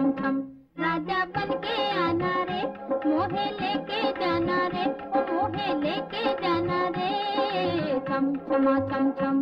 छम छम, राजा बन के आना रे, मोहे लेके जाना रे, ओ मोहे लेके जाना रे, छम छमा छम छम।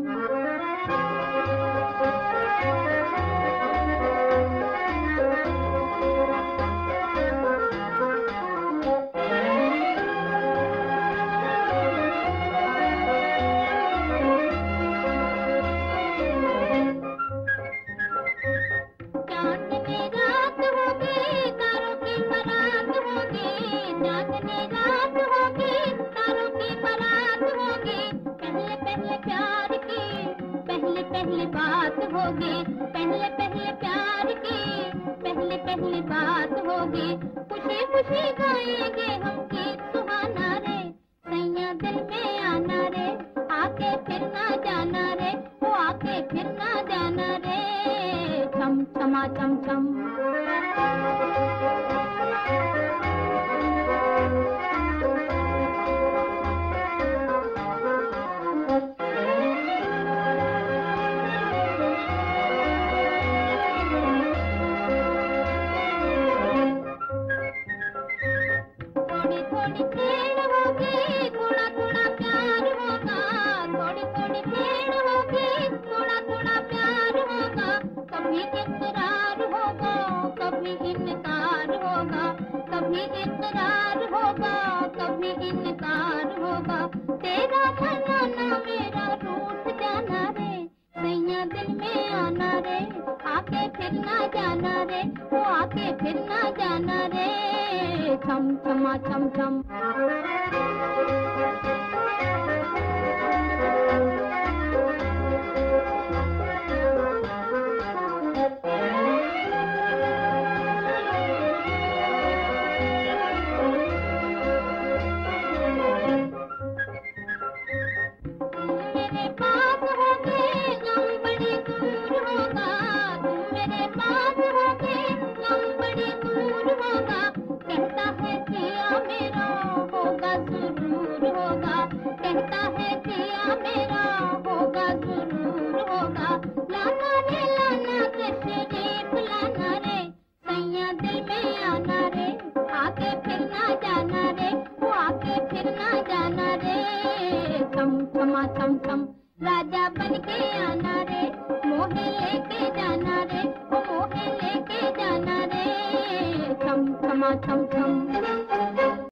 पहली बात होगी, पहले पहले प्यार की पहली पहली बात होगी, खुशी खुशी गाएंगे हम गीत सुहाना रे, सैया दिल में आना रे, आके फिर ना जाना रे, वो आके फिर ना जाना रे, छम छमा छम छम। थोड़ी देर होगी, थोड़ा थोड़ा प्यार होगा, थोड़ी थोड़ी देर होगी, थोड़ा थोड़ा प्यार होगा, कभी इकरार होगा, कभी इनकार होगा, कभी इकरार होगा, कभी इनकार होगा, तेरा मनाना मेरा रूठ जाना रे, सैया दिल में आना रे, आके फिर ना जाना रे, वो आके फिर ना जाना रे, छम छमा छम छम। मेरे पास होगे गम बड़ी दूर होगा, तुम मेरे पास होगे गम बड़ी दूर होगा, कहता है जिया मेरा होगा जरूर होगा, कहता है जिया मेरा होगा जरूर होगा, लाना रे लाना तशरीफ लाना रे, सैया दिल में आना रे, आके फिर ना जाना रे, वो आके फिर ना जाना रे, छम छमा छम छम, राजा बन के आना रे, मोहे लेके जाना रे, वो मोहे लेके जाना रे, छम छमा छम छम।